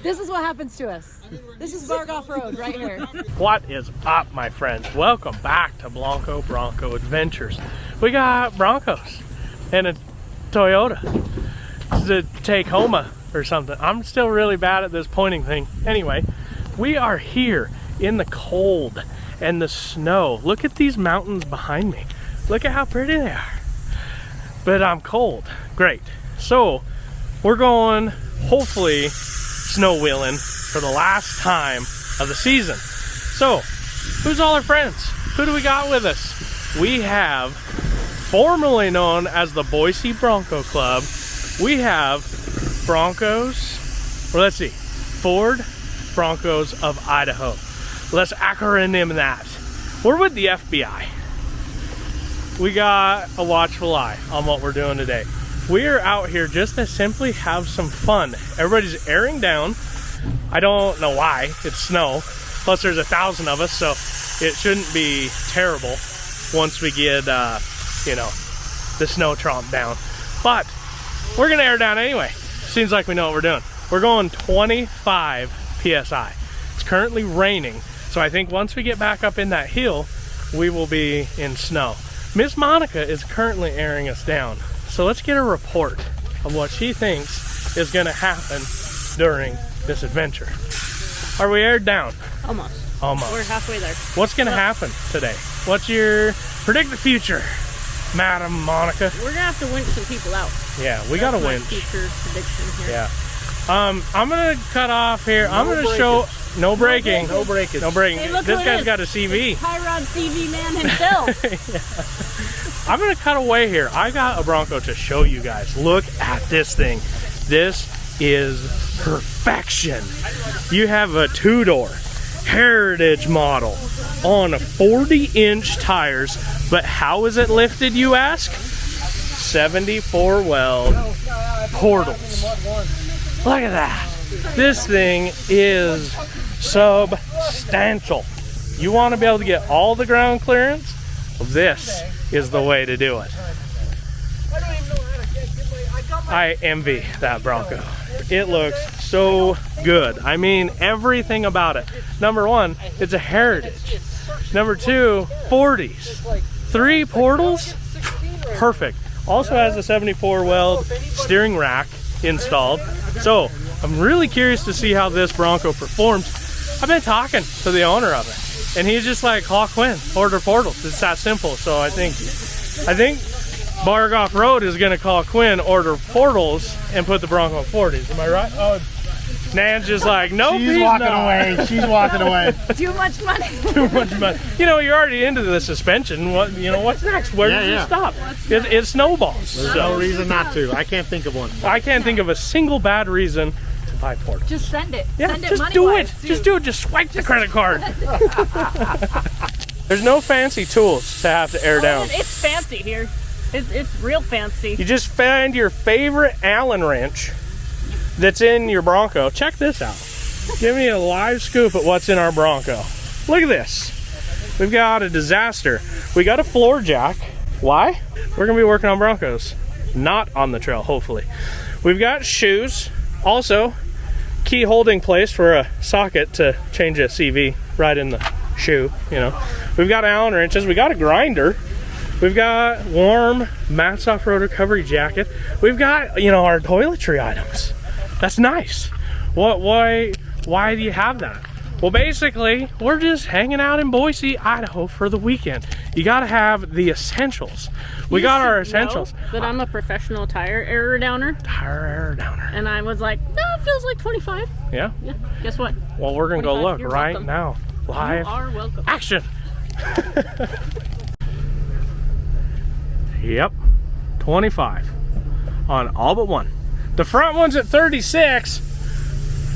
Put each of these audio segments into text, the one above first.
This is what happens to us. This is Bronco Off-road right here. What is up, my friends? Welcome back to Bronco Adventures. We got Broncos and a Toyota. It's a Tacoma or something. I'm still really bad at this pointing thing. Anyway, we are here in the cold and the snow. Look at these mountains behind me. Look at how pretty they are. But I'm cold. Great. So we're going, hopefully, snow wheeling for the last time of the season. So, who's all our friends? Who do we got with us? We have, formerly known as the Boise Bronco Club, we have Broncos, or let's see, Ford Broncos of Idaho. Let's acronym that. We're with the FBI. We got a watchful eye on what we're doing today. We're out here just to simply have some fun. Everybody's airing down. I don't know why. It's snow. Plus there's 1,000 of us, so it shouldn't be terrible once we get, you know, the snow tromped down. But we're gonna air down anyway. Seems like we know what we're doing. We're going 25 PSI. It's currently raining, so I think once we get back up in that hill, we will be in snow. Miss Monica is currently airing us down. So let's get a report of what she thinks is gonna happen during this adventure. Are we aired down? Almost. Almost. We're halfway there. What's gonna happen today? What's your predict the future, Madam Monica? We're gonna have to winch some people out. Yeah, we got a winch. Future prediction here. Yeah. I'm gonna cut off here. I'm gonna show no braking. No braking. No braking. Hey, look this who it guy's is. got a CV. It's Tyrod CV man himself. Yeah. I'm gonna cut away here. I got a Bronco to show you guys. Look at this thing. This is perfection. You have a two-door Heritage model on 40-inch tires, but how is it lifted, you ask? 74 weld portals. Look at that. This thing is substantial. You want to be able to get all the ground clearance? This is the way to do it. I envy that Bronco. It looks so good. I mean, everything about it. Number one, it's a Heritage. Number two, 40s. 3 portals, perfect. Also has a 74 weld steering rack installed. So I'm really curious to see how this Bronco performs. I've been talking to the owner of it, and he's just like, call Quinn, order portals. It's that simple. So I think Barg Off-Road is going to call Quinn, order portals, and put the Bronco 40s. Am I right? Oh, Nan's just like, no, she's walking away. She's walking away. Too much money. Too much money. You know, you're already into the suspension. What, you know, what's next? Where does it stop? It snowballs. There's no reason not to. I can't think of one. I can't think of a single bad reason to buy portals. Just send it. Yeah, send it just do it. Just do it. Just swipe the credit card. There's no fancy tools to have to air down. It's fancy here. It's real fancy. You just find your favorite Allen wrench that's in your Bronco. Check this out. Give me a live scoop at what's in our Bronco. Look at this. We've got a disaster. We got a floor jack. Why? We're gonna be working on Broncos, not on the trail, hopefully. We've got shoes. Also, key holding place for a socket to change a CV right in the shoe, you know. We've got Allen wrenches. We got a grinder. We've got warm Matt's Off-Road Recovery jacket. We've got, you know, our toiletry items. That's nice. Why do you have that? Well, basically, we're just hanging out in Boise, Idaho for the weekend. You gotta have the essentials. We got our essentials. But I'm a professional tire error downer. Tire error downer. And I was like, no, it feels like 25. Yeah? Yeah. Guess what? Well, we're gonna go look right welcome. now. Live. You are welcome. Action! Yep, 25 on all but one. The front one's at 36.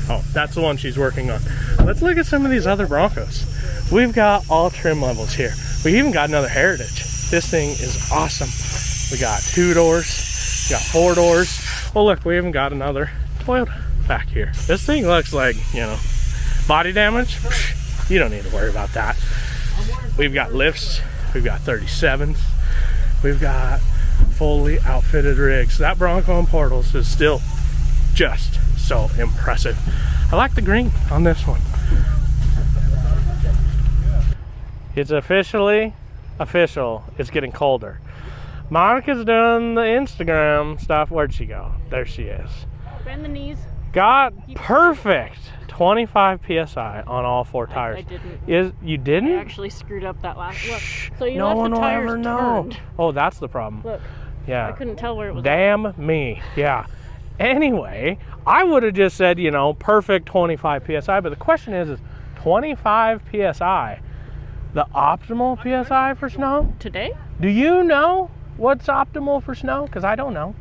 Oh, that's the one she's working on. Let's look at some of these other Broncos. We've got all trim levels here. We even got another Heritage. This thing is awesome. We got 2 doors, we got 4 doors. Oh look, we even got another Toyota back here. This thing looks like, you know, body damage. You don't need to worry about that. We've got lifts, we've got 37s. We've got fully outfitted rigs. That Bronco on portals is still just so impressive. I like the green on this one. It's officially official. It's getting colder. Monica's doing the Instagram stuff. Where'd she go? There she is. Bend the knees. Got perfect 25 psi on all 4 tires. I didn't. You didn't? I actually screwed up that last look. So you no left one the will tires ever know. turned. Oh, that's the problem. Look. Yeah. I couldn't tell where it was. Damn me. Yeah. Anyway, I would have just said, you know, perfect 25 psi, but the question is 25 psi the optimal psi for snow? Today? Do you know what's optimal for snow? Because I don't know.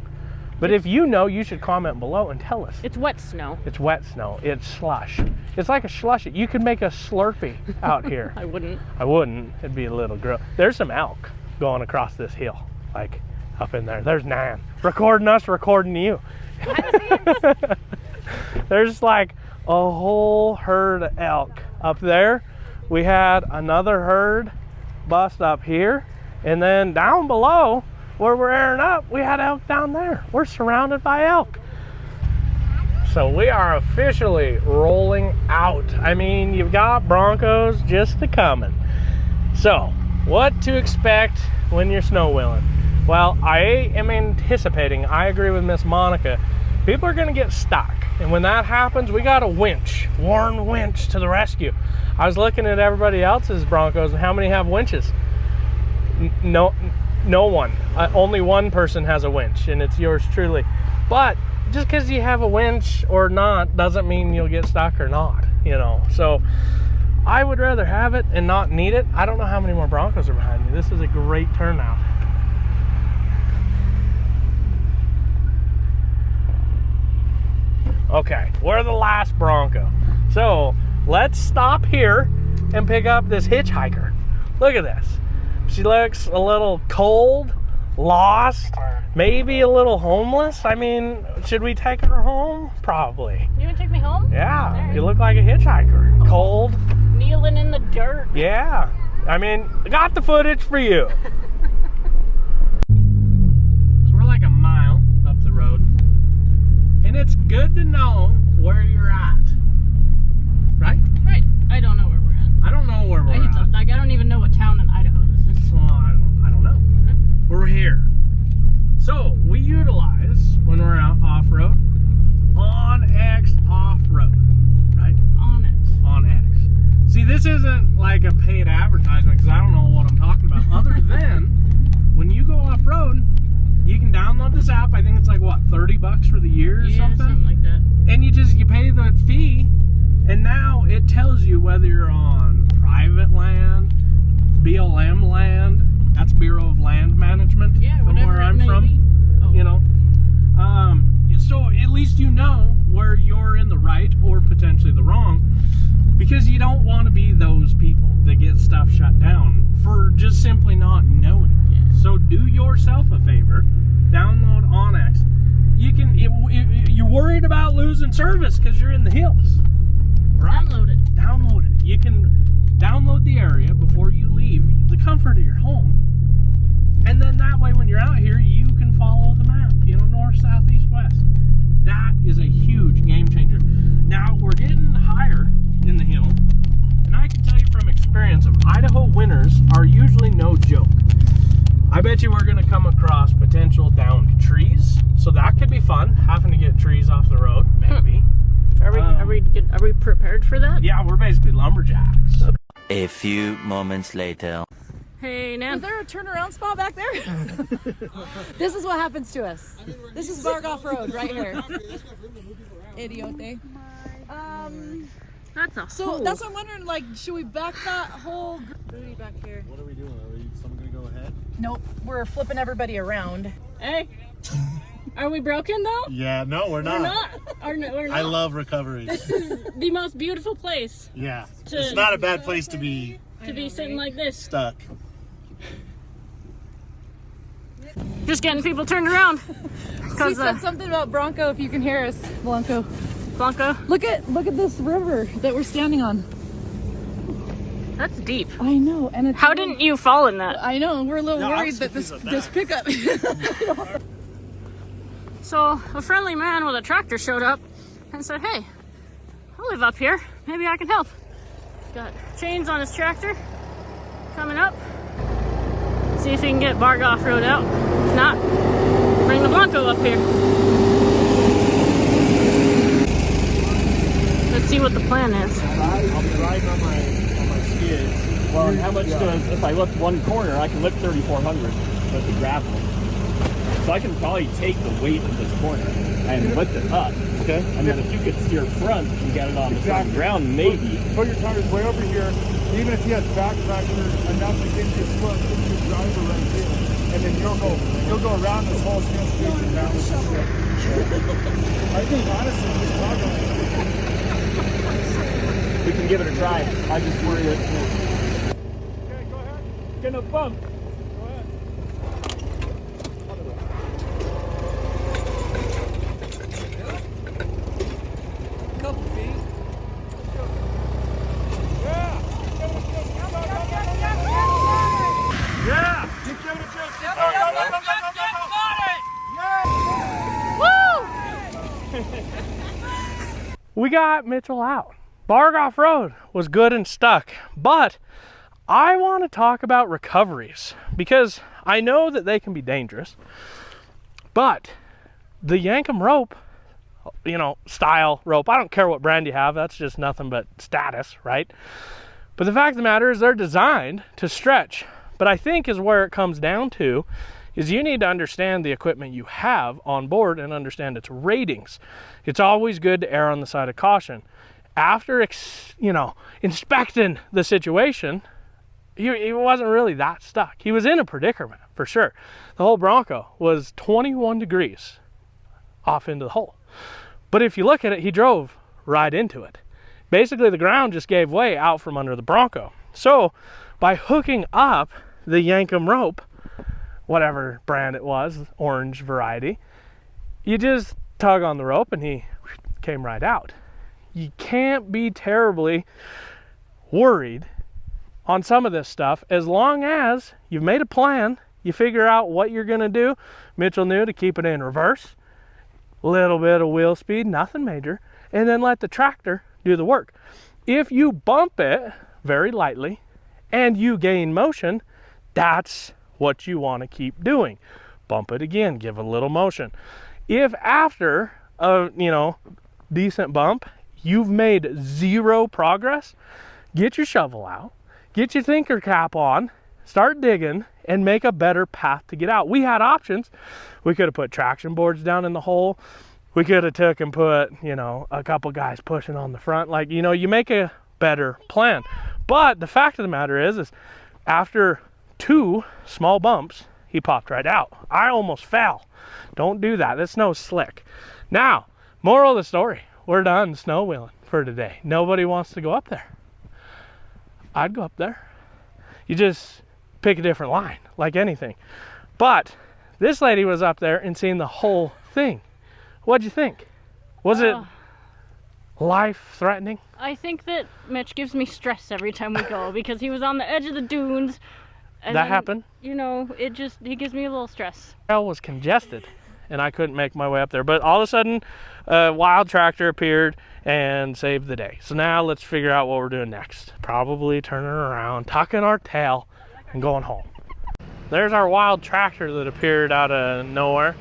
But if you know, you should comment below and tell us. It's wet snow. It's wet snow. It's slush. It's like a slush. You could make a Slurpee out here. I wouldn't. I wouldn't. It'd be a little gross. There's some elk going across this hill, like up in there. There's Nan recording us, recording you. There's like a whole herd of elk up there. We had another herd bust up here, and then down below where we're airing up, we had elk down there. We're surrounded by elk. So we are officially rolling out. I mean, you've got Broncos just a-coming. So, what to expect when you're snow wheeling? Well, I am anticipating, I agree with Miss Monica, people are gonna get stuck. And when that happens, we got a winch, Warren winch to the rescue. I was looking at everybody else's Broncos and how many have winches? No one. Only one person has a winch, and it's yours truly. But just because you have a winch or not doesn't mean you'll get stuck or not, you know. So I would rather have it and not need it. I don't know how many more Broncos are behind me. This is a great turnout. Okay, we're the last Bronco. So let's stop here and pick up this hitchhiker. Look at this. She looks a little cold, lost, maybe a little homeless. I mean, should we take her home? Probably. You want to take me home? Yeah, There. you look like a hitchhiker. Cold. Kneeling in the dirt. Yeah, I mean, got the footage for you. So we're like a mile up the road, and it's good to know where you're at, right? Right. I don't know where we're at. I don't know where we're at. Like, I don't even know what town in Idaho this is. Well, I don't know. We're here. So we utilize, when we're out off-road, OnX off-road, right? OnX. See, this isn't like a paid advertisement because I don't know what I'm talking about. Other than when you go off-road, you can download this app. I think it's like, what, 30 bucks for the year or something like that. And you pay the fee, and now it tells you whether you're on private land, BLM land, that's Bureau of Land Management, from where I'm from, oh. You know. So at least you know where you're in the right or potentially the wrong, because you don't want to be those people that get stuff shut down for just simply not knowing. Yeah. So do yourself a favor, download OnX. You can, if you're worried about losing service because you're in the hills, right? Download it. You can download the area before you leave, the comfort of your home, and then that way when you're out here you can follow the map, you know, north, south, east, west. That is a huge game changer. Now we're getting higher in the hill, and I can tell you from experience of Idaho winters are usually no joke. I bet you we're going to come across potential downed trees, so that could be fun, having to get trees off the road, maybe. Are we prepared for that? Yeah, we're basically lumberjacks. A few moments later. Hey, Nan. Is there a turnaround spot back there? This is what happens to us. This is Barg Off-road right here. Idiote. That's a So that's what I'm wondering, like, should we back that whole booty back here? What are we doing? Are someone gonna go ahead? Nope, we're flipping everybody around. Hey. Are we broken though? Yeah, no, we're not. We're not. I love recovery. This is the most beautiful place Yeah, it's not a bad place to be sitting like this. stuck. Just getting people turned around. He said something about Bronco, if you can hear us. Blanco. Look at this river that we're standing on. That's deep. I know, and it's How didn't you fall in that? I know, we're a little No, I worried was that confused this with pickup. So a friendly man with a tractor showed up and said, "Hey, I live up here. Maybe I can help. Got chains on his tractor coming up. See if he can get Barg Off-road out. If not, bring the Blanco up here. Let's see what the plan is. I'll be riding on my skids. Well, and how much does, if I lift one corner, I can lift 3,400 with the gravel. So I can probably take the weight of this corner and lift it up. Okay. And then if you could steer front and get it on the front ground, maybe. Put your tires way over here. Even if he has back fracture enough to get you slip, put your driver right here. And then you'll go around this whole station down with the slip. I think honestly, just talk on it. We can give it a try. I just worry that. Okay, go ahead. Getting a bump. Go ahead. Couple feet. Yeah. Yeah. Keep giving it a chance. We got Mitchell out. Barg Off-road was good and stuck, but I want to talk about recoveries because I know that they can be dangerous, but the Yankum rope, you know, style rope, I don't care what brand you have, that's just nothing but status, right? But the fact of the matter is they're designed to stretch, but I think is where it comes down to is you need to understand the equipment you have on board and understand its ratings. It's always good to err on the side of caution. After, inspecting the situation, he wasn't really that stuck. He was in a predicament, for sure. The whole Bronco was 21 degrees off into the hole. But if you look at it, he drove right into it. Basically, the ground just gave way out from under the Bronco. So, by hooking up the Yankum rope, whatever brand it was, orange variety, you just tug on the rope and he came right out. You can't be terribly worried on some of this stuff as long as you've made a plan, you figure out what you're going to do. Mitchell knew to keep it in reverse, a little bit of wheel speed, nothing major, and then let the tractor do the work. If you bump it very lightly and you gain motion, that's what you want to keep doing. Bump it again, give a little motion. If after a decent bump you've made zero progress, get your shovel out, get your thinker cap on, start digging, and make a better path to get out. We had options. We could have put traction boards down in the hole. We could have took and put, a couple guys pushing on the front. You make a better plan. But the fact of the matter is after 2 small bumps, he popped right out. I almost fell. Don't do that. The snow's slick. Now, moral of the story, we're done snow wheeling for today. Nobody wants to go up there. I'd go up there. You just pick a different line, like anything. But this lady was up there and seen the whole thing. What'd you think? Was it life-threatening? I think that Mitch gives me stress every time we go because he was on the edge of the dunes. And that happened? He gives me a little stress. I was congested and I couldn't make my way up there. But all of a sudden, a wild tractor appeared and saved the day. So now let's figure out what we're doing next. Probably turning around, tucking our tail, and going home. There's our wild tractor that appeared out of nowhere.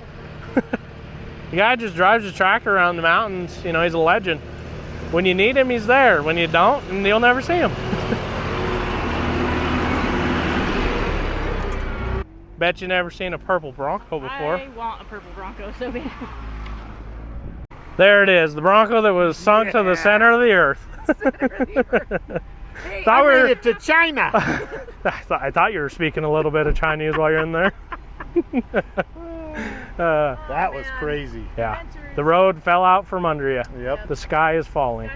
The guy just drives his tractor around the mountains. He's a legend. When you need him, he's there. When you don't, and you'll never see him. Bet you never seen a purple Bronco before. I want a purple Bronco so bad. There it is, the Bronco that was sunk to the center of the earth. Hey, I made it to China. I thought you were speaking a little bit of Chinese while you're in there. That was crazy. Yeah, the road fell out from under you. Yep. The sky is falling.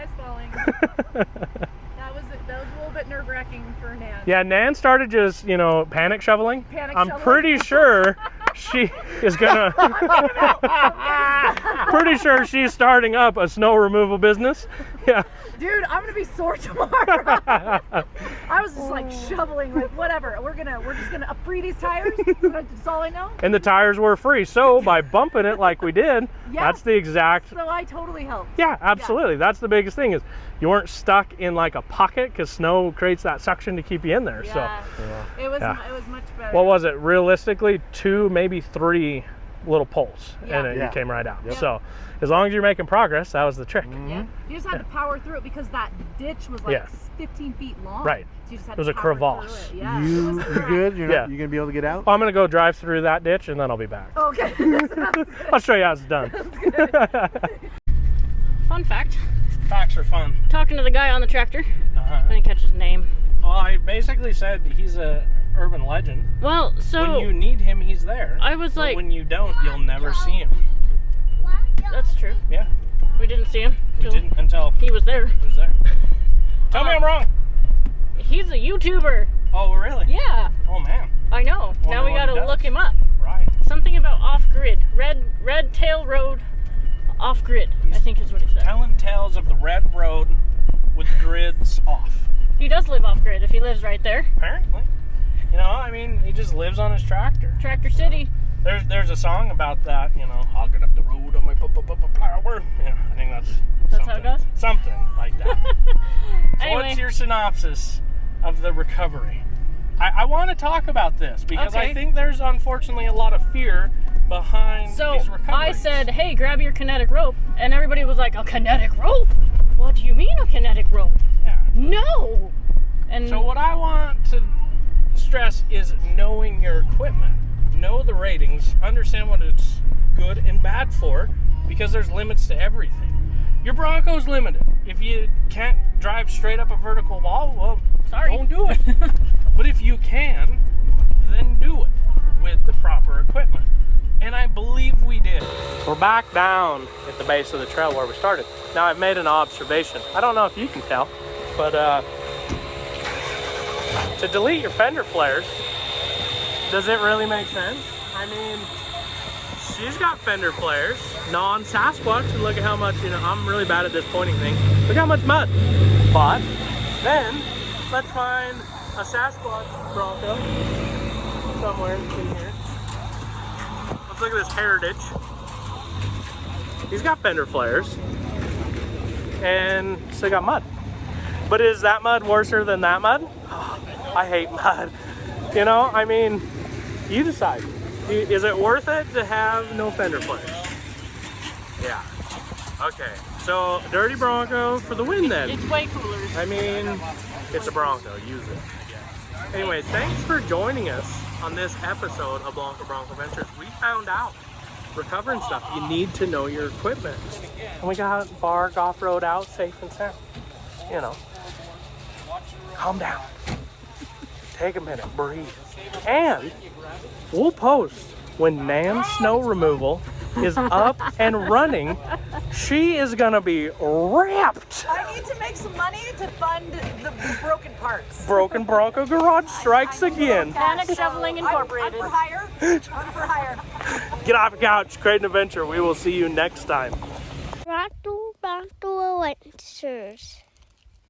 That was a little bit nerve-wracking for Nan. Yeah, Nan started just, panic shoveling. Panic I'm shoveling. pretty sure she is gonna. Pretty sure she's starting up a snow removal business. Yeah. Dude, I'm gonna be sore tomorrow. I was just like shoveling, like whatever. We're just gonna free these tires. That's all I know. And the tires were free, so by bumping it like we did, Yeah. that's the exact. So I totally helped. Yeah, absolutely. That's the biggest thing is you weren't stuck in like a pocket because snow creates that suction to keep you in there. Yeah. So It was Yeah. it was much better. what was it? Realistically, 2, maybe 3 little pulls, Yeah. and it Yeah. came right out. Yep. So as long as you're making progress, that was the trick. Yeah. You just had to power through it because that ditch was like Yeah. 15 feet long. Right. So you just had It was to a power crevasse. through it. Yeah. You good? You're Yeah. not, you gonna be able to get out? I'm gonna go drive through that ditch and then I'll be back. Okay. I'll show you how it's done. Fun fact. Facts are fun. Talking to the guy on the tractor. Uh-huh. I didn't catch his name. Well, I basically said he's a urban legend. Well, so When you need him, he's there. I was But like, when you don't, you'll never see him. that's true. Yeah, We didn't see him we till didn't until he was there. he was there. Tell me I'm wrong. He's a YouTuber. Oh, really? Yeah, Oh, man. I know. Wonder Now we what he gotta does. look him up. Right. Something about off-grid. Red Tail Road off-grid, I think is what he said. Telling tales of the red road with grids off. He does live off-grid if he lives right there. Apparently. You know, I mean, he just lives on his tractor. Tractor City. There's a song about that, you know, hogging up the road on my plower. Yeah, I think that's That's how it goes? Something like that. So Anyway. what's your synopsis of the recovery? I want to talk about this because I Okay. think there's unfortunately a lot of fear behind So these recoveries. I said, hey, grab your kinetic rope. And everybody was like, a kinetic rope? What do you mean a kinetic rope? Yeah. No! And So what I want to stress is knowing your equipment. Know the ratings, understand what it's good and bad for, because there's limits to everything. Your Bronco's limited. If you can't drive straight up a vertical wall, well, Sorry. don't do it. But if you can, then do it with the proper equipment. And I believe we did. We're back down at the base of the trail where we started. Now I've made an observation. I don't know if you can tell, but to delete your fender flares, does it really make sense? I mean, she's got fender flares, non-Sasquatch, and look at how much, you know, I'm really bad at this pointing thing. Look how much mud. But then, let's find a Sasquatch Bronco somewhere in here. Let's look at this Heritage. He's got fender flares and still got mud. But is that mud worser than that mud? Oh, I hate mud. You know, I mean, you decide. Is it worth it to have no fender flares? Yeah. Okay, so dirty Bronco for the win then. it's way cooler. I mean, it's a Bronco, use it. Anyway, thanks for joining us on this episode of Bronco Ventures. We found out, recovering stuff, you need to know your equipment. And we got Barg Off-Road out safe and sound. You know, calm down. Take a minute, breathe. And we'll post when Nan's snow removal is up and running. She is gonna be wrapped. I need to make some money to fund the broken parts. Broken Bronco Garage strikes again. Panic Shoveling Incorporated. I'm for hire. I'm for hire. Get off the couch, create an adventure. We will see you next time. Bronco Ventures.